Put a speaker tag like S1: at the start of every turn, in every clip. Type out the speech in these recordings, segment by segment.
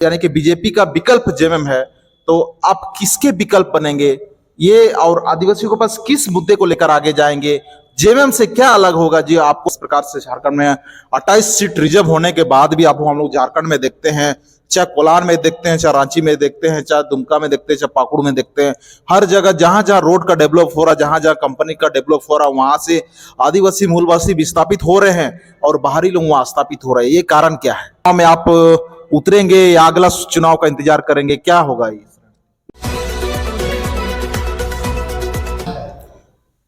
S1: यानी कि बीजेपी का विकल्प जेएमएम है, तो आप किसके विकल्प बनेंगे ये, और आदिवासियों के पास किस मुद्दे को लेकर आगे जाएंगे? जेएमएम से क्या अलग होगा जी आपको? इस प्रकार से झारखंड में 28 सीट रिजर्व होने के बाद भी आप हम लोग झारखंड में देखते हैं, चाहे कोलार में देखते हैं, चाहे रांची में देखते हैं, चाहे दुमका में देखते हैं, चाहे पाकुड़ में देखते हैं, हर जगह जहां जहां रोड का डेवलप हो रहा है, जहां जहां कंपनी का डेवलप हो रहा है, वहां से आदिवासी मूलवासी विस्थापित हो रहे हैं और बाहरी लोग वहां स्थापित हो रहे हैं। ये कारण क्या है? में आप उतरेंगे या अगला चुनाव का इंतजार करेंगे, क्या होगा ये?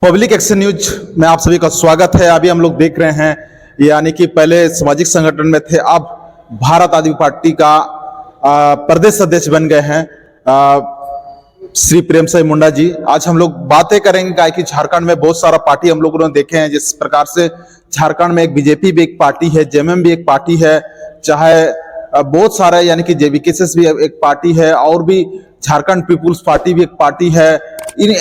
S1: पब्लिक एक्शन न्यूज में आप सभी का स्वागत है। अभी हम लोग देख रहे हैं, यानी कि पहले सामाजिक संगठन में थे, अब भारत आदिवासी पार्टी का प्रदेश अध्यक्ष बन गए हैं श्री प्रेमसाई मुंडा जी। आज हम लोग बातें करेंगे कि झारखंड में बहुत सारा पार्टी हम लोगों ने देखे हैं, जिस प्रकार से झारखंड में एक बीजेपी भी एक पार्टी है, जेएमएम भी एक पार्टी है, चाहे बहुत सारा यानी कि जेवीकेएस भी एक पार्टी है, और भी झारखंड पीपुल्स पार्टी भी एक पार्टी है, इन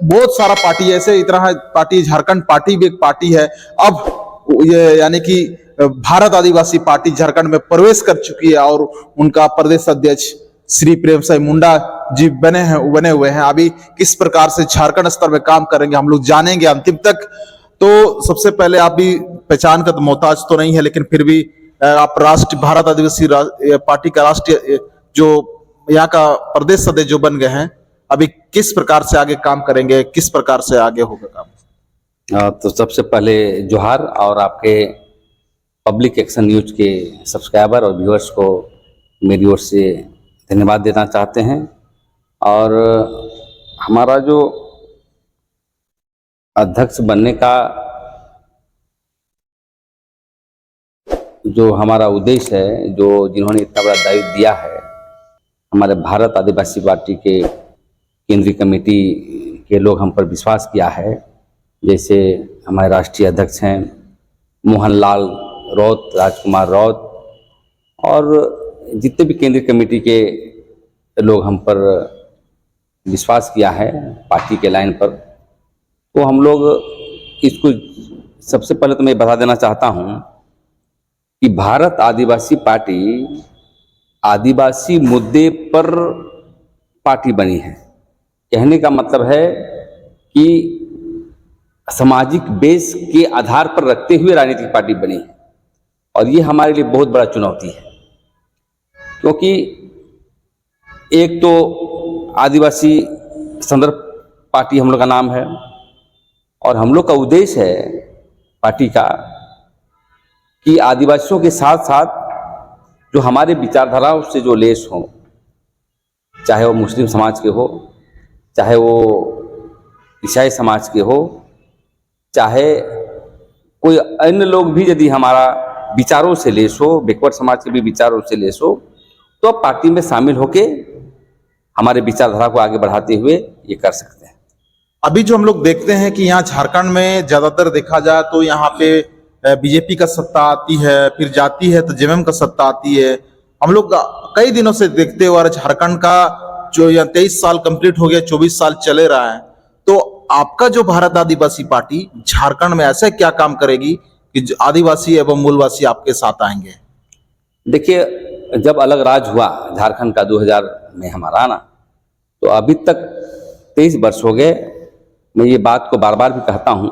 S1: बहुत सारा पार्टी ऐसे इतना पार्टी, झारखंड पार्टी भी एक पार्टी है। अब ये यानी कि भारत आदिवासी पार्टी झारखंड में प्रवेश कर चुकी है और उनका प्रदेश अध्यक्ष श्री प्रेमसाई मुंडा जी बने हुए हैं। अभी किस प्रकार से झारखंड स्तर में काम करेंगे हम लोग जानेंगे अंतिम तक। तो सबसे पहले, आप भी पहचान का तो मोहताज तो नहीं है, लेकिन फिर भी आप राष्ट्रीय भारत आदिवासी पार्टी का राष्ट्रीय जो यहाँ का प्रदेश सदस्य जो बन गए हैं, अभी किस प्रकार से आगे काम करेंगे, किस प्रकार से आगे होगा काम?
S2: तो सबसे पहले जोहार, और आपके पब्लिक एक्शन न्यूज के सब्सक्राइबर और व्यूअर्स को मेरी ओर से धन्यवाद देना चाहते हैं। और हमारा जो अध्यक्ष बनने का जो हमारा उद्देश्य है, जो जिन्होंने इतना बड़ा दायित्व दिया है, हमारे भारत आदिवासी पार्टी के केंद्रीय कमेटी के लोग हम पर विश्वास किया है। जैसे हमारे राष्ट्रीय अध्यक्ष हैं मोहनलाल राउत, राजकुमार राउत, और जितने भी केंद्रीय कमेटी के लोग हम पर विश्वास किया है पार्टी के लाइन पर, तो हम लोग इसको सबसे पहले तो मैं बता देना चाहता हूं कि भारत आदिवासी पार्टी आदिवासी मुद्दे पर पार्टी बनी है। कहने का मतलब है कि सामाजिक बेस के आधार पर रखते हुए राजनीतिक पार्टी बनी है, और ये हमारे लिए बहुत बड़ा चुनौती है। क्योंकि एक तो आदिवासी संदर्भ पार्टी हम लोग का नाम है, और हम लोग का उद्देश्य है पार्टी का कि आदिवासियों के साथ साथ जो हमारे विचारधाराओं से जो लेस हो, चाहे वो मुस्लिम समाज के हो, चाहे वो ईसाई समाज के हो, चाहे कोई अन्य लोग भी यदि हमारा विचारों से लेस हो, बैकवर्ड समाज के भी विचारों से लेस हो, तो आप पार्टी में शामिल होके हमारे विचारधारा को आगे बढ़ाते हुए ये कर सकते हैं।
S1: अभी जो हम लोग देखते हैं कि यहाँ झारखंड में ज्यादातर देखा जाए तो यहाँ पे बीजेपी का सत्ता आती है, फिर जाती है तो जेएमएम का सत्ता आती है। हम लोग कई दिनों से देखते हुए झारखंड का जो 23 साल कंप्लीट हो गया, 24 साल चले रहा है, तो आपका जो भारत आदिवासी पार्टी झारखंड में ऐसा क्या काम करेगी कि आदिवासी एवं मूलवासी आपके साथ आएंगे?
S2: देखिए, जब अलग राज हुआ झारखंड का 2000 में हमारा ना, तो अभी तक 23 वर्ष हो गए। मैं ये बात को बार बार भी कहता हूँ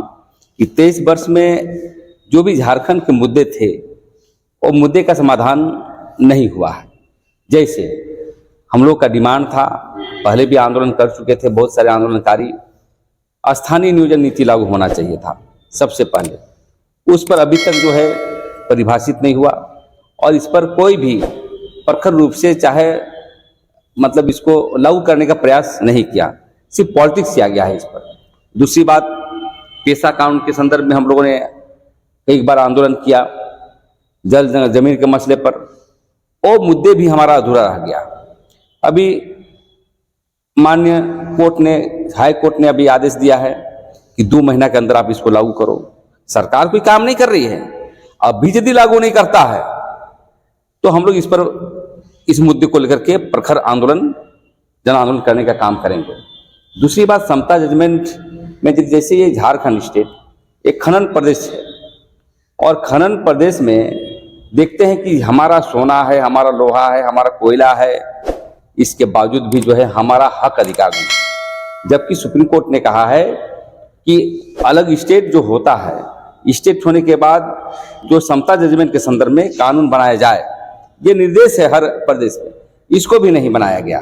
S2: कि 23 वर्ष में जो भी झारखंड के मुद्दे थे, वो मुद्दे का समाधान नहीं हुआ है। जैसे हम लोग का डिमांड था, पहले भी आंदोलन कर चुके थे बहुत सारे आंदोलनकारी, स्थानीय नियोजन नीति लागू होना चाहिए था सबसे पहले। उस पर अभी तक जो है परिभाषित नहीं हुआ, और इस पर कोई भी प्रखर रूप से चाहे मतलब इसको लागू करने का प्रयास नहीं किया, सिर्फ पॉलिटिक्स किया गया है इस पर। दूसरी बात, पेशा कानून के संदर्भ में हम लोगों ने एक बार आंदोलन किया जमीन के मसले पर, वो मुद्दे भी हमारा अधूरा रह गया। अभी माननीय कोर्ट ने, हाई कोर्ट ने अभी आदेश दिया है कि 2 महीना के अंदर आप इसको लागू करो। सरकार कोई काम नहीं कर रही है, अभी यदि लागू नहीं करता है तो हम लोग इस पर, इस मुद्दे को लेकर के प्रखर आंदोलन, जन आंदोलन करने का काम करेंगे। दूसरी बात, समता जजमेंट में जैसे ये झारखंड स्टेट एक खनन प्रदेश है, और खनन प्रदेश में देखते हैं कि हमारा सोना है, हमारा लोहा है, हमारा कोयला है, इसके बावजूद भी जो है हमारा हक अधिकार नहीं। जबकि सुप्रीम कोर्ट ने कहा है कि अलग स्टेट जो होता है, स्टेट होने के बाद जो समता जजमेंट के संदर्भ में कानून बनाया जाए, ये निर्देश है हर प्रदेश में, इसको भी नहीं बनाया गया।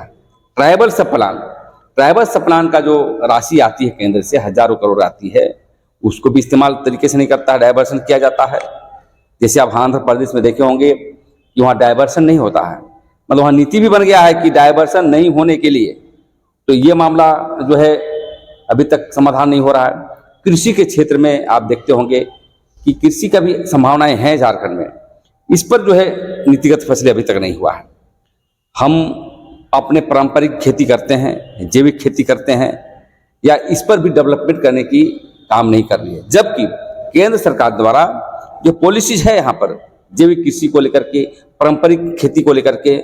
S2: ट्राइबल सब प्लान का जो राशि आती है केंद्र से, हजारों करोड़ आती है, उसको भी इस्तेमाल तरीके से नहीं करता है, डायवर्सन किया जाता है। जैसे आप आंध्र प्रदेश में देखे होंगे कि वहाँ डायवर्सन नहीं होता है, मतलब वहाँ नीति भी बन गया है कि डायवर्सन नहीं होने के लिए। तो ये मामला जो है अभी तक समाधान नहीं हो रहा है। कृषि के क्षेत्र में आप देखते होंगे कि कृषि का भी संभावनाएं हैं झारखंड में, इस पर जो है नीतिगत फैसले अभी तक नहीं हुआ है। हम अपने पारंपरिक खेती करते हैं, जैविक खेती करते हैं, या इस पर भी डेवलपमेंट करने की काम नहीं कर रही है। जबकि केंद्र सरकार द्वारा जो पॉलिसीज है यहाँ पर जैविक कृषि को लेकर के, पारंपरिक खेती को लेकर के,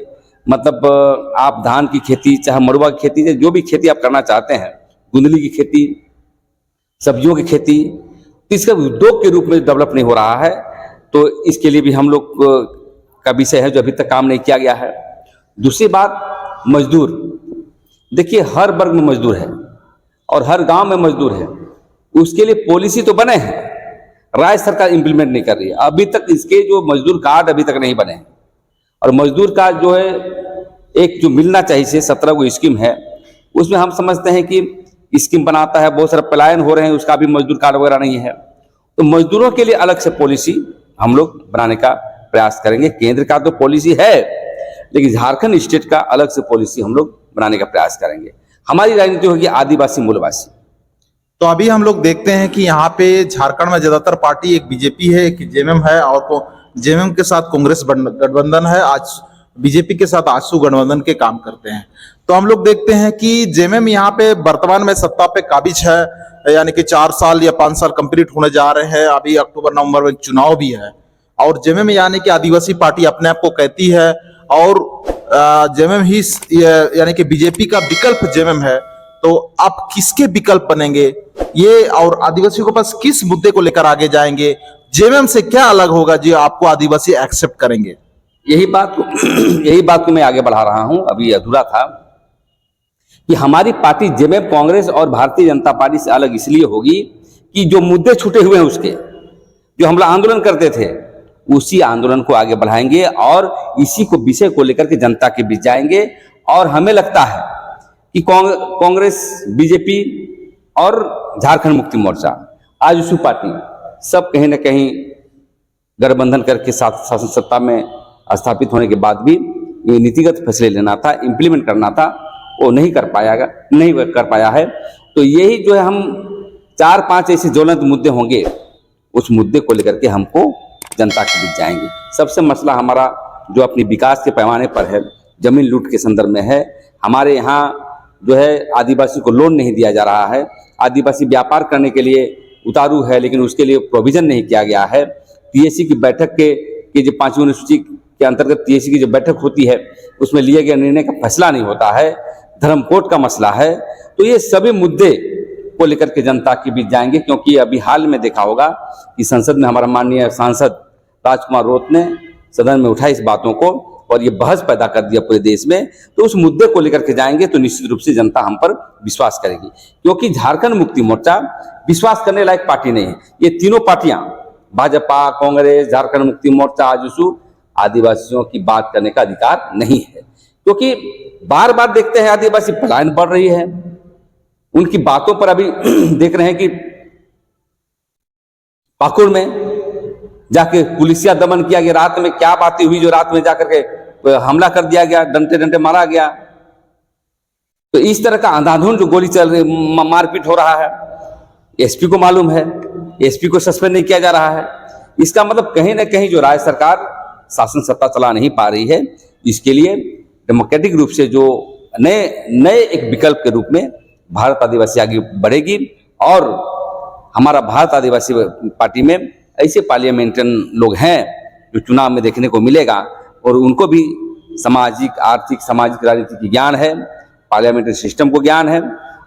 S2: मतलब आप धान की खेती, चाहे मड़ुआ की खेती, जो भी खेती आप करना चाहते हैं, गुंदली की खेती, सब्जियों की खेती, तो इसका उद्योग के रूप में डेवलप नहीं हो रहा है। तो इसके लिए भी हम लोग का विषय है जो अभी तक काम नहीं किया गया है। दूसरी बात, मजदूर, देखिए हर वर्ग में मजदूर है और हर गांव में मजदूर है, उसके लिए पॉलिसी तो बने हैं, राज्य सरकार इंप्लीमेंट नहीं कर रही है। अभी तक इसके जो मजदूर कार्ड अभी तक नहीं बने हैं, और मजदूर कार्ड जो है एक जो मिलना चाहिए, 17 को स्कीम है, उसमें हम समझते हैं कि स्कीम बनाता है, बहुत सारे पलायन हो रहे हैं, उसका भी मजदूर कार्ड वगैरह नहीं है। तो मजदूरों के लिए अलग से पॉलिसी हम लोग बनाने का प्रयास करेंगे। केंद्र का तो पॉलिसी है, लेकिन झारखंड स्टेट का अलग से पॉलिसी हम लोग बनाने का प्रयास करेंगे। हमारी राजनीति होगी आदिवासी मूलवासी।
S1: तो अभी हम लोग देखते हैं कि यहाँ पे झारखंड में ज्यादातर पार्टी, एक बीजेपी है, एक जेएमएम है, और जेएमएम के साथ कांग्रेस गठबंधन है, आज बीजेपी के साथ आजसू गठबंधन के काम करते हैं। तो हम लोग देखते हैं कि जेएमएम यहाँ पे वर्तमान में सत्ता पे काबिज है, यानी कि 4 साल या 5 साल कंप्लीट होने जा रहे हैं, अभी अक्टूबर नवंबर में चुनाव भी है, और जेएमएम यानी कि आदिवासी पार्टी अपने आप को कहती है, और जेएमएम ही यानी कि बीजेपी का विकल्प जेएमएम है। तो आप किसके विकल्प बनेंगे ये, और आदिवासियों के पास किस मुद्दे को लेकर आगे जाएंगे, जेएमएम से क्या अलग होगा जो आपको आदिवासी एक्सेप्ट करेंगे?
S2: यही बात को मैं आगे बढ़ा रहा हूं, अभी अधूरा था कि हमारी पार्टी जेएमएम, कांग्रेस और भारतीय जनता पार्टी से अलग इसलिए होगी कि जो मुद्दे छूटे हुए हैं, उसके जो हम लोग आंदोलन करते थे, उसी आंदोलन को आगे बढ़ाएंगे और इसी को विषय को लेकर के जनता के बीच जाएंगे। और हमें लगता है कि कांग्रेस, बीजेपी और झारखंड मुक्ति मोर्चा, आजसू पार्टी, सब कहीं ना कहीं गठबंधन करके शासन सत्ता में स्थापित होने के बाद भी ये नीतिगत फैसले लेना था, इंप्लीमेंट करना था, वो नहीं कर पाया है। तो यही जो है, हम 4-5 ऐसे ज्वलंत मुद्दे होंगे, उस मुद्दे को लेकर के हमको जनता के बीच जाएंगे। सबसे मसला हमारा जो अपनी विकास के पैमाने पर है, जमीन लूट के संदर्भ में है। हमारे यहाँ जो है आदिवासी को लोन नहीं दिया जा रहा है, आदिवासी व्यापार करने के लिए उतारू है, लेकिन उसके लिए प्रोविजन नहीं किया गया है। टीएसी की बैठक के जो 5वीं अनुसूची के अंतर्गत टीएसी की जो बैठक होती है, उसमें लिए गए निर्णय का फैसला नहीं होता है, धर्म कोड का मसला है। तो ये सभी मुद्दे को लेकर के जनता के बीच जाएंगे, क्योंकि अभी हाल में देखा होगा कि संसद में हमारा माननीय सांसद राजकुमार रोत ने सदन में उठाई इस बातों को, और ये बहस पैदा कर दिया पूरे देश में। तो उस मुद्दे को लेकर के जाएंगे तो निश्चित रूप से जनता हम पर विश्वास करेगी, क्योंकि झारखंड मुक्ति मोर्चा विश्वास करने लायक पार्टी नहीं है। ये तीनों पार्टियां, भाजपा, कांग्रेस, झारखंड मुक्ति मोर्चा, आजसू, आदिवासियों की बात करने का अधिकार नहीं है, क्योंकि बार बार देखते हैं आदिवासी पलायन बढ़ रही है। उनकी बातों पर अभी देख रहे हैं कि पाकुड़ में जाके पुलिसिया दमन किया गया, रात में क्या बातें हुई जो रात में जाकर के हमला कर दिया गया, डंटे डंटे मारा गया। तो इस तरह का अंधाधुंध जो गोली चल रही, मारपीट हो रहा है, एसपी को मालूम है, एसपी को सस्पेंड नहीं किया जा रहा है। इसका मतलब कहीं ना कहीं जो राज्य सरकार शासन सत्ता चला नहीं पा रही है। इसके लिए डेमोक्रेटिक रूप से जो नए एक विकल्प के रूप में भारत आदिवासी आगे बढ़ेगी, और हमारा भारत आदिवासी पार्टी में ऐसे पार्लियामेंट्रियन लोग हैं जो चुनाव में देखने को मिलेगा, और उनको भी सामाजिक, आर्थिक, सामाजिक राजनीति की ज्ञान है, पार्लियामेंट्री सिस्टम को ज्ञान है।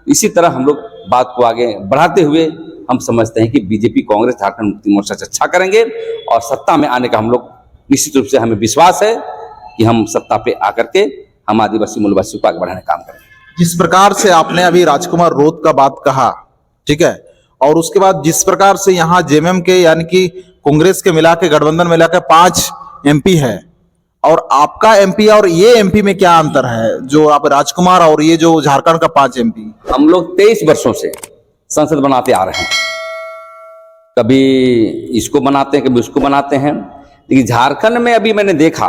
S2: इसी तरह हम लोग बात को आगे बढ़ाते हुए हम समझते हैं कि बीजेपी, कांग्रेस, झारखंड मुक्ति मोर्चा से अच्छा करेंगे और सत्ता में आने का हम लोग निश्चित रूप से हमें विश्वास है कि हम सत्ता पे आकर के हम आदिवासी मूलवासियों को आगे बढ़ाने का काम करेंगे।
S1: जिस प्रकार से आपने अभी राजकुमार रोत का बात कहा, ठीक है, और उसके बाद जिस प्रकार से यहाँ जेएमएम के यानी कि कांग्रेस के मिला के गठबंधन मिला के 5 एमपी है और आपका एमपी और ये एमपी में क्या अंतर है, जो आप राजकुमार और ये जो झारखंड का 5 एमपी?
S2: हम लोग 23 वर्षों से संसद बनाते आ रहे हैं, कभी इसको बनाते हैं कभी उसको बनाते हैं, लेकिन झारखंड में अभी मैंने देखा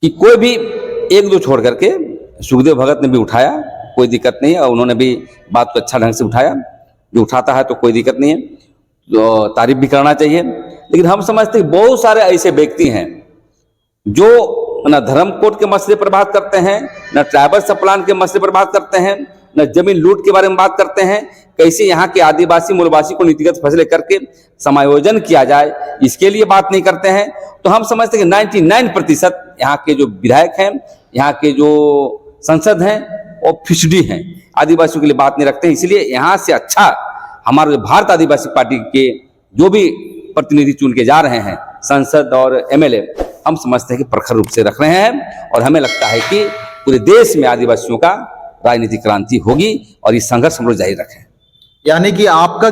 S2: कि कोई भी एक दो छोड़ करके, सुखदेव भगत ने भी उठाया, कोई दिक्कत नहीं है, और उन्होंने भी बात को अच्छा ढंग से उठाया, जो उठाता है तो कोई दिक्कत नहीं है, तो तारीफ भी करना चाहिए। लेकिन हम समझते हैं बहुत सारे ऐसे व्यक्ति हैं जो न धर्म कोड के मसले पर बात करते हैं, न ट्राइबल सप्लान के मसले पर बात करते हैं, न जमीन लूट के बारे में बात करते हैं, कैसे यहाँ के आदिवासी मूलवासी को नीतिगत फैसले करके समायोजन किया जाए, इसके लिए बात नहीं करते हैं। तो हम समझते हैं कि 99% यहाँ के जो विधायक हैं, यहाँ के जो संसद हैं, वो फिसडी हैं, आदिवासियों के लिए बात नहीं रखते हैं। इसलिए यहाँ से अच्छा हमारे भारत आदिवासी पार्टी के जो भी प्रतिनिधि चुन के जा रहे हैं, संसद और एमएलए, हम समझते हैं कि प्रखर रूप से रख रहे हैं, और हमें लगता है कि पूरे देश में आदिवासियों का राजनीतिक क्रांति होगी और ये संघर्ष हम लोग जारी रखें।
S1: यानी कि आपका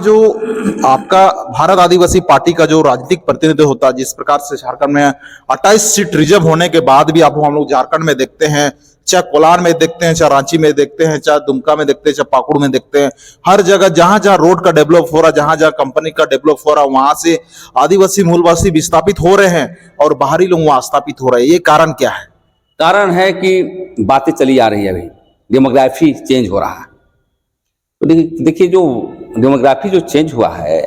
S1: भारत आदिवासी पार्टी का जो राजनीतिक प्रतिनिधित्व होता है, जिस प्रकार से झारखंड में 28 सीट रिजर्व होने के बाद भी आप हम लोग झारखंड में देखते हैं, चाहे कोलार में देखते हैं, चाहे रांची में देखते हैं, चाहे दुमका में देखते हैं, चाहे पाकुड़ में देखते हैं, हर जगह जहां जहां रोड का डेवलप हो रहा है, जहां जहां कंपनी का डेवलप हो रहा है, वहां से आदिवासी मूलवासी विस्थापित हो रहे हैं और बाहरी लोग वहां स्थापित हो रहे हैं। ये कारण क्या है?
S2: कारण है कि बातें चली आ रही है, अभी डेमोग्राफी चेंज हो रहा है। तो देखिए जो डेमोग्राफी जो चेंज हुआ है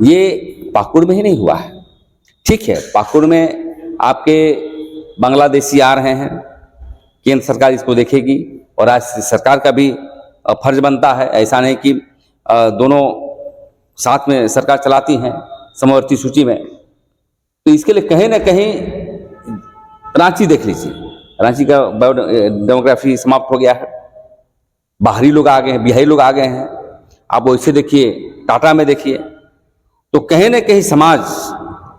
S2: ये पाकुड़ में ही नहीं हुआ है। ठीक है, पाकुड़ में आपके बांग्लादेशी आ रहे हैं, केंद्र सरकार इसको देखेगी और राज्य सरकार का भी फर्ज बनता है, ऐसा नहीं कि दोनों साथ में सरकार चलाती हैं समवर्ती सूची में। तो इसके लिए कहीं ना कहीं रांची देख लीजिए, रांची का डेमोग्राफी समाप्त हो गया है, बाहरी लोग आ गए हैं, बिहारी लोग आ गए हैं। आप वैसे देखिए टाटा में देखिए, तो कहीं ना कहीं समाज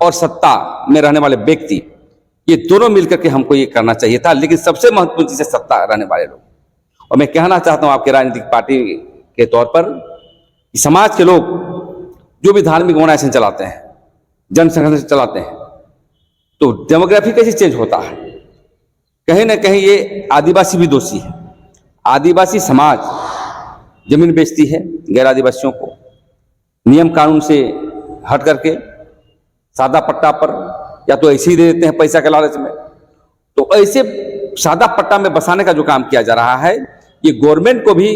S2: और सत्ता में रहने वाले व्यक्ति ये दोनों मिलकर के हमको ये करना चाहिए था, लेकिन सबसे महत्वपूर्ण चीज है सत्ता रहने वाले लोग। और मैं कहना चाहता हूं आपके राजनीतिक पार्टी के तौर पर कि समाज के लोग जो भी धार्मिक ऑर्गेनाइजेशन चलाते हैं, जन संगठन चलाते हैं, तो डेमोग्राफी कैसे चेंज होता है? कहीं ना कहीं ये आदिवासी भी दोषी है। आदिवासी समाज जमीन बेचती है गैर आदिवासियों को, नियम कानून से हट करके सादा पट्टा पर, या तो ऐसे ही दे देते हैं पैसा के लालच में। तो ऐसे सादा पट्टा में बसाने का जो काम किया जा रहा है, ये गवर्नमेंट को भी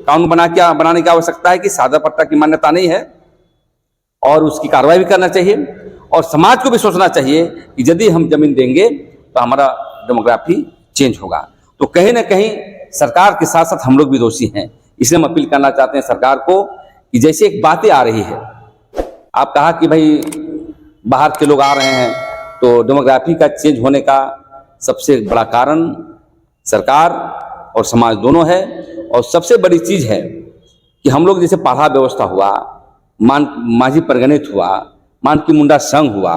S2: कानून बनाने की आवश्यकता है कि सादा पट्टा की मान्यता नहीं है और उसकी कार्रवाई भी करना चाहिए, और समाज को भी सोचना चाहिए कि यदि हम जमीन देंगे तो हमारा डेमोग्राफी चेंज होगा। तो कहीं ना कहीं सरकार के साथ साथ हम लोग भी दोषी हैं। इसलिए हम अपील करना चाहते हैं सरकार को कि जैसे एक बातें आ रही है, आप कहा कि भाई बाहर के लोग आ रहे हैं, तो डेमोग्राफी का चेंज होने का सबसे बड़ा कारण सरकार और समाज दोनों है। और सबसे बड़ी चीज है कि हम लोग जैसे पाढ़ा व्यवस्था हुआ, माझी परगणित हुआ, मानकी मुंडा संघ हुआ,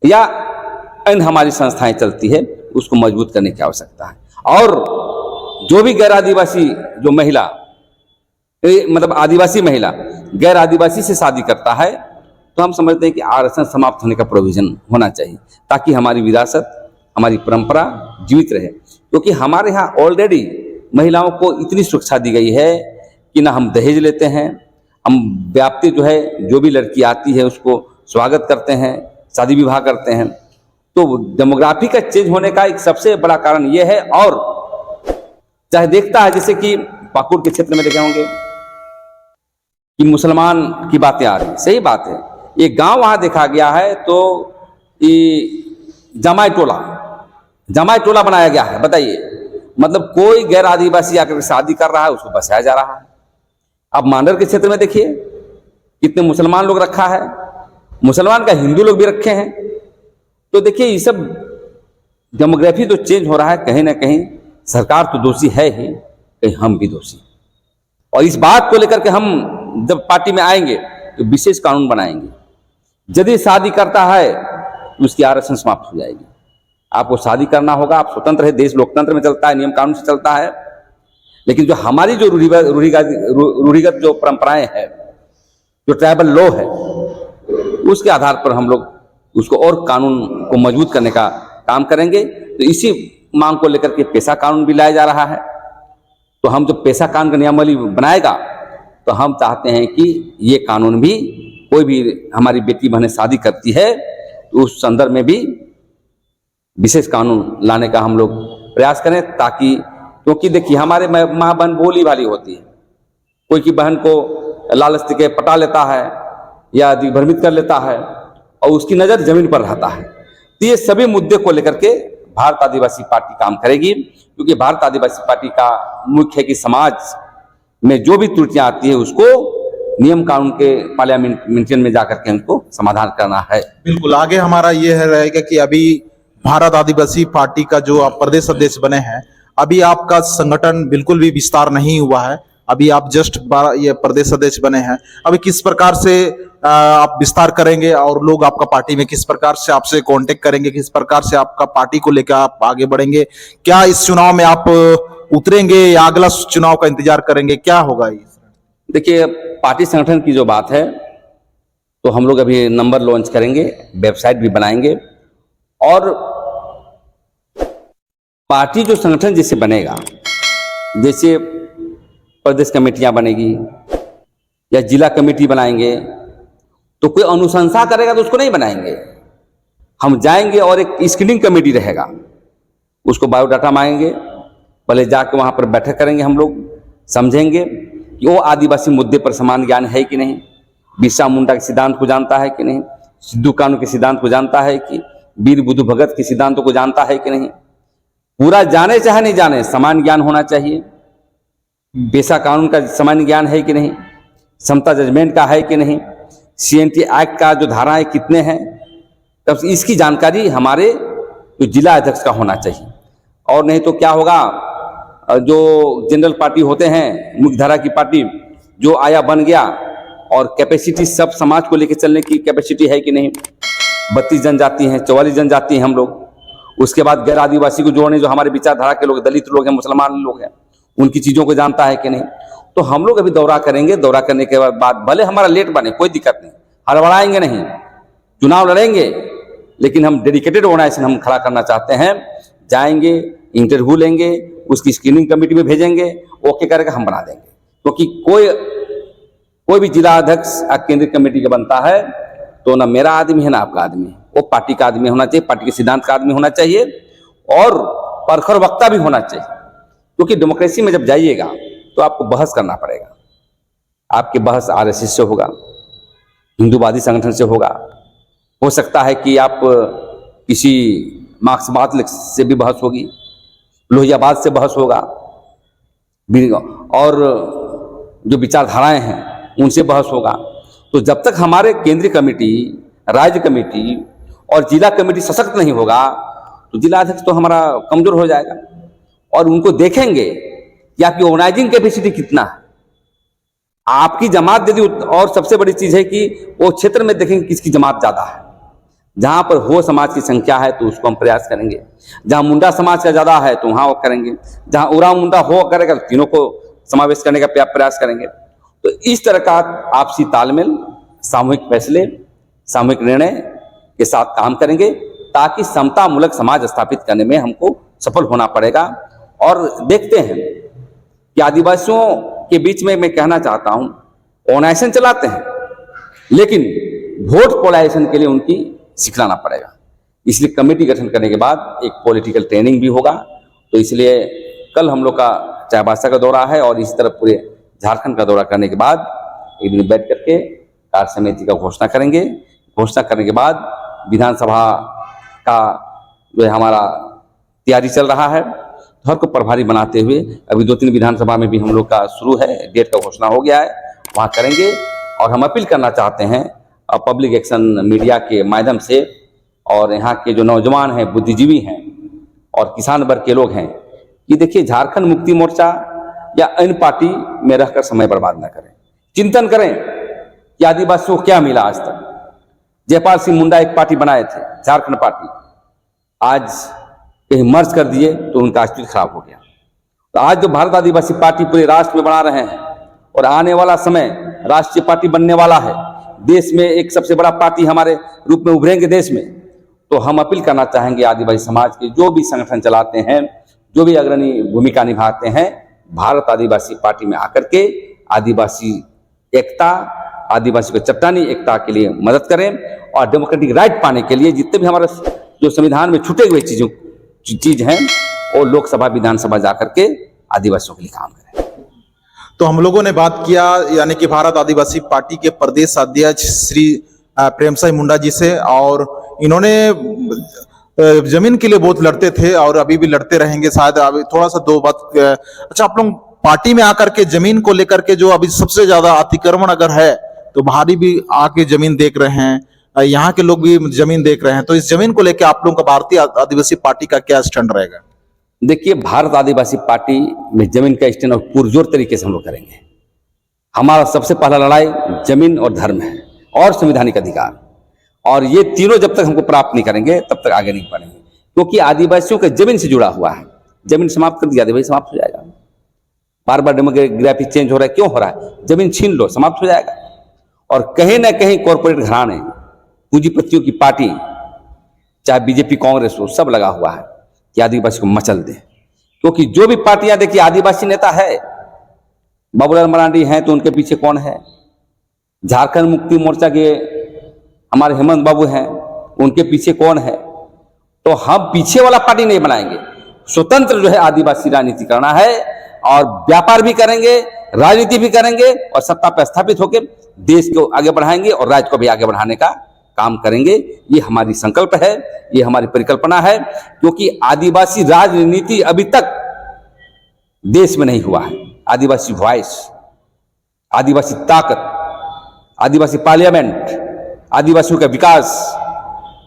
S2: या अन्य हमारी संस्थाएं चलती है, उसको मजबूत करने की आवश्यकता है। और जो भी गैर आदिवासी जो महिला, मतलब आदिवासी महिला गैर आदिवासी से शादी करता है, तो हम समझते हैं कि आरक्षण समाप्त होने का प्रोविजन होना चाहिए, ताकि हमारी विरासत, हमारी परंपरा जीवित रहे। क्योंकि हमारे यहाँ ऑलरेडी महिलाओं को इतनी सुरक्षा दी गई है कि ना हम दहेज लेते हैं, हम व्याप्ति जो है, जो भी लड़की आती है उसको स्वागत करते हैं, शादी विवाह करते हैं। तो डेमोग्राफी का चेंज होने का एक सबसे बड़ा कारण ये है। और चाहे देखता है, जैसे कि पाकुड़ के क्षेत्र में देखे होंगे कि मुसलमान की बातें आ रही, सही बात है, ये गांव वहां देखा गया है, तो ये जमाई टोला बनाया गया है। बताइए, मतलब कोई गैर आदिवासी आकर शादी कर रहा है, उसको बसाया जा रहा है। अब मांडर के क्षेत्र में देखिए कितने मुसलमान लोग रखा है, मुसलमान का हिंदू लोग भी रखे हैं। तो देखिए ये सब डेमोग्राफी तो चेंज हो रहा है, कहीं ना कहीं सरकार तो दोषी है ही, कहीं हम भी दोषी। और इस बात को लेकर के हम जब पार्टी में आएंगे तो विशेष कानून बनाएंगे। यदि शादी करता है उसकी आरक्षण समाप्त हो जाएगी। आपको शादी करना होगा, आप स्वतंत्र है, देश लोकतंत्र में चलता है, नियम कानून से चलता है। लेकिन जो हमारी जो रूढ़िगत जो परंपराएं हैं, जो ट्राइबल लॉ है, उसके आधार पर हम लोग उसको और कानून को मजबूत करने का काम करेंगे। तो इसी मांग को लेकर के पेशा कानून भी लाया जा रहा है। तो हम जब पेशा कानून का नियमावली बनाएगा तो हम चाहते हैं कि ये कानून भी, कोई भी हमारी बेटी बहनें शादी करती है तो उस संदर्भ में भी विशेष कानून लाने का हम लोग प्रयास करें, ताकि, क्योंकि देखिए हमारे माँ बहन बोली वाली होती है। कोई की बहन को लालच के पटा लेता है या दिग्भ्रमित कर लेता है और उसकी नज़र जमीन पर रहता है। तो ये सभी मुद्दे को लेकर के भारत आदिवासी पार्टी काम करेगी, क्योंकि भारत आदिवासी पार्टी का मुख्य है कि समाज में जो भी त्रुटियां आती है उसको नियम कानून के पार्लियामेंटेरियन में जाकर के उनको समाधान करना है।
S1: बिल्कुल, आगे हमारा ये रहेगा कि अभी भारत आदिवासी पार्टी का जो आप प्रदेश अध्यक्ष बने हैं, अभी आपका संगठन बिल्कुल भी विस्तार नहीं हुआ है। अभी आप जस्ट ये प्रदेश अध्यक्ष बने हैं। अभी किस प्रकार से आप विस्तार करेंगे और लोग आपका पार्टी में किस प्रकार से आपसे कांटेक्ट करेंगे, किस प्रकार से आपका पार्टी को लेकर आप आगे बढ़ेंगे? क्या इस चुनाव में आप उतरेंगे या अगला चुनाव का इंतजार करेंगे? क्या होगा इस?
S2: देखिए, पार्टी संगठन की जो बात है तो हम लोग अभी नंबर लॉन्च करेंगे, वेबसाइट भी बनाएंगे, और पार्टी जो संगठन जैसे बनेगा, जैसे प्रदेश कमेटियां बनेगी या जिला कमेटी बनाएंगे, तो कोई अनुशंसा करेगा तो उसको नहीं बनाएंगे। हम जाएंगे और एक स्क्रीनिंग कमेटी रहेगा, उसको बायोडाटा मांगेंगे, पहले जाके वहाँ पर बैठक करेंगे, हम लोग समझेंगे कि वो आदिवासी मुद्दे पर समान ज्ञान है कि नहीं, बिरसा मुंडा के सिद्धांत को जानता है कि नहीं, सिद्धू कानू के सिद्धांत को जानता है कि, वीर बुद्धू भगत के सिद्धांतों को जानता है कि नहीं। पूरा जाने चाहे नहीं जाने, समान ज्ञान होना चाहिए। पेशा कानून का समान ज्ञान है कि नहीं, समता जजमेंट का है कि नहीं, CNT एक्ट का जो धाराएं कितने हैं, तब इसकी जानकारी हमारे जो जिला अध्यक्ष का होना चाहिए। और नहीं तो क्या होगा, जो जनरल पार्टी होते हैं, मुख्य धारा की पार्टी, जो आया बन गया, और कैपेसिटी सब समाज को लेकर चलने की कैपेसिटी है कि नहीं। 32 जनजाति हैं, 44 जनजाति हैं हम लोग। उसके बाद गैर आदिवासी को जोड़ने जो हमारे विचारधारा के लोग, दलित लोग हैं, मुसलमान लोग हैं, उनकी चीज़ों को जानता है कि नहीं। तो हम लोग अभी दौरा करेंगे, दौरा करने के बाद भले हमारा लेट बने, कोई दिक्कत नहीं, हड़बड़ाएंगे नहीं, चुनाव लड़ेंगे, लेकिन हम डेडिकेटेड ऑर्गेनाइजेशन हम खड़ा करना चाहते हैं। जाएंगे, इंटरव्यू लेंगे, उसकी स्क्रीनिंग कमेटी में भेजेंगे, ओके करके हम बना देंगे। क्योंकि कोई भी जिला अध्यक्ष केंद्रीय कमेटी का बनता है तो ना मेरा आदमी है ना आपका आदमी है, वो पार्टी का आदमी होना चाहिए, पार्टी के सिद्धांत का आदमी होना चाहिए, और परखर वक्ता भी होना चाहिए। क्योंकि डेमोक्रेसी में जब जाइएगा तो आपको बहस करना पड़ेगा। आपके बहस RSS से होगा, हिंदूवादी संगठन से होगा, हो सकता है कि आप किसी मार्क्सवाद से भी बहस होगी, लोहियावाद से बहस होगा, और जो विचारधाराएं हैं उनसे बहस होगा। तो जब तक हमारे केंद्रीय कमेटी, राज्य कमेटी और जिला कमेटी सशक्त नहीं होगा तो जिला अध्यक्ष तो हमारा कमजोर हो जाएगा। और उनको देखेंगे कि आपकी ऑर्गेनाइजिंग कैपेसिटी कितना है, आपकी जमात यदि, और सबसे बड़ी चीज़ है कि वो क्षेत्र में देखेंगे किसकी जमात ज़्यादा है। जहाँ पर हो समाज की संख्या है तो उसको हम प्रयास करेंगे, जहाँ मुंडा समाज का ज़्यादा है तो वहाँ वो करेंगे, जहाँ उराव मुंडा हो करेगा तो तीनों को समावेश करने का प्रयास करेंगे। तो इस तरह का आपसी तालमेल, सामूहिक फैसले, सामूहिक निर्णय के साथ काम करेंगे, ताकि समतामूलक समाज स्थापित करने में हमको सफल होना पड़ेगा। और देखते हैं कि आदिवासियों के बीच में मैं कहना चाहता हूँ, ऑर्गेनाइजेशन चलाते हैं लेकिन वोट पोलाइजेशन के लिए उनकी सिखलाना पड़ेगा। इसलिए कमेटी गठन करने के बाद एक पॉलिटिकल ट्रेनिंग भी होगा। तो इसलिए कल हम लोग का चाईबासा का दौरा है, और इस तरह पूरे झारखंड का दौरा करने के बाद एक दिन बैठ करके कार्य समिति का घोषणा करेंगे। घोषणा करने के बाद विधानसभा का जो है हमारा तैयारी चल रहा है, हर को प्रभारी बनाते हुए अभी 2-3 विधानसभा में भी हम लोग का शुरू है, डेट का घोषणा हो गया है, वहाँ करेंगे। और हम अपील करना चाहते हैं पब्लिक एक्शन मीडिया के माध्यम से, और यहाँ के जो नौजवान हैं, बुद्धिजीवी हैं और किसान वर्ग के लोग हैं, कि देखिए झारखंड मुक्ति मोर्चा या अन्य पार्टी में रहकर समय बर्बाद न करें। चिंतन करें कि आदिवासियों को क्या मिला आज तक। जयपाल सिंह मुंडा एक पार्टी बनाए थे, झारखंड पार्टी, आज कहीं मर्ज कर दिए तो उनका अस्तित्व खराब हो गया। तो आज जो भारत आदिवासी पार्टी पूरे राष्ट्र में बना रहे हैं और आने वाला समय राष्ट्रीय पार्टी बनने वाला है, देश में एक सबसे बड़ा पार्टी हमारे रूप में उभरेंगे देश में, तो हम अपील करना चाहेंगे आदिवासी समाज के जो भी संगठन चलाते हैं, जो भी अग्रणी भूमिका निभाते हैं, भारत आदिवासी पार्टी में आकर के आदिवासी एकता, आदिवासी को चट्टानी एकता के लिए मदद करें और डेमोक्रेटिक राइट पाने के लिए जितने भी हमारे जो संविधान में छूटे हुए चीज हैं वो लोकसभा विधानसभा जाकर के आदिवासियों के लिए काम करें।
S1: तो हम लोगों ने बात किया यानी कि भारत आदिवासी पार्टी के प्रदेश अध्यक्ष श्री प्रेमसाई मुंडा जी से, और इन्होंने जमीन के लिए बहुत लड़ते थे और अभी भी लड़ते रहेंगे शायद। अभी थोड़ा सा दो बात, अच्छा, आप लोग पार्टी में आकर के जमीन को लेकर के जो अभी सबसे ज्यादा अतिक्रमण अगर है तो बाहरी भी आके जमीन देख रहे हैं, यहाँ के लोग भी जमीन देख रहे हैं, तो इस जमीन को लेकर आप लोगों का भारतीय आदिवासी पार्टी का क्या स्टैंड रहेगा?
S2: देखिए, भारत आदिवासी पार्टी में जमीन का स्टैंड और पुरजोर तरीके से हम लोग करेंगे। हमारा सबसे पहला लड़ाई जमीन और धर्म है और संवैधानिक अधिकार, और ये तीनों जब तक हमको प्राप्त नहीं करेंगे तब तक आगे नहीं बढ़ेंगे, क्योंकि आदिवासियों के जमीन से जुड़ा हुआ है। जमीन समाप्त कर दिया आदिवासी समाप्त हो जाएगा। बार बार डेमोग्राफी चेंज हो रहा है, क्यों हो रहा है? जमीन छीन लो, समाप्त हो जाएगा। और कहीं ना कहीं कॉरपोरेट घराने, पूंजीपतियों की पार्टी, चाहे बीजेपी कांग्रेस हो, सब लगा हुआ है कि आदिवासी को मचल दे, क्योंकि जो भी पार्टियां, देखिए आदिवासी नेता है, बाबूलाल मरांडी हैं तो उनके पीछे कौन है? झारखंड मुक्ति मोर्चा के हमारे हेमंत बाबू हैं, उनके पीछे कौन है? तो हम पीछे वाला पार्टी नहीं बनाएंगे, स्वतंत्र जो है आदिवासी राजनीति करना है, और व्यापार भी करेंगे, राजनीति भी करेंगे, और सत्ता पर स्थापित होकर देश को आगे बढ़ाएंगे और राज्य को भी आगे बढ़ाने का काम करेंगे। ये हमारी संकल्प है, ये हमारी परिकल्पना है, क्योंकि आदिवासी राजनीति अभी तक देश में नहीं हुआ है। आदिवासी वॉइस, आदिवासी ताकत, आदिवासी पार्लियामेंट, आदिवासियों का विकास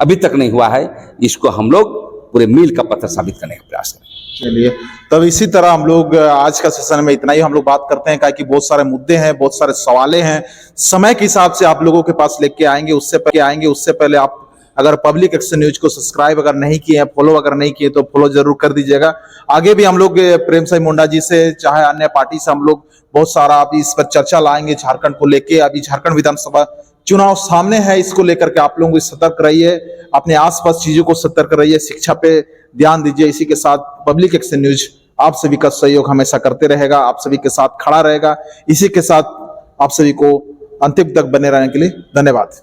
S2: अभी तक नहीं हुआ है। इसको हम लोग पूरे मील का पत्थर साबित करने का प्रयास करें।
S1: चलिए, तब इसी तरह हम लोग आज का सेशन में इतना ही हम लोग बात करते हैं, कि बहुत सारे मुद्दे हैं, बहुत सारे सवालें हैं, समय के हिसाब से आप लोगों के पास लेके आएंगे। उससे पहले आप अगर पब्लिक एक्शन न्यूज को सब्सक्राइब अगर नहीं किए हैं, फॉलो अगर नहीं किए, तो फॉलो जरूर कर दीजिएगा। आगे भी हम लोग प्रेमसाई मुंडा जी से, चाहे अन्य पार्टी से, हम लोग बहुत सारा अभी इस पर चर्चा लाएंगे झारखंड को लेके। अभी झारखंड विधानसभा चुनाव सामने है, इसको लेकर के आप लोग सतर्क रहिए, अपने आसपास चीजों को सतर्क रहिए, शिक्षा पे ध्यान दीजिए। इसी के साथ पब्लिक एक्शन न्यूज आप सभी का सहयोग हमेशा करते रहेगा, आप सभी के साथ खड़ा रहेगा। इसी के साथ आप सभी को अंतिम तक बने रहने के लिए धन्यवाद।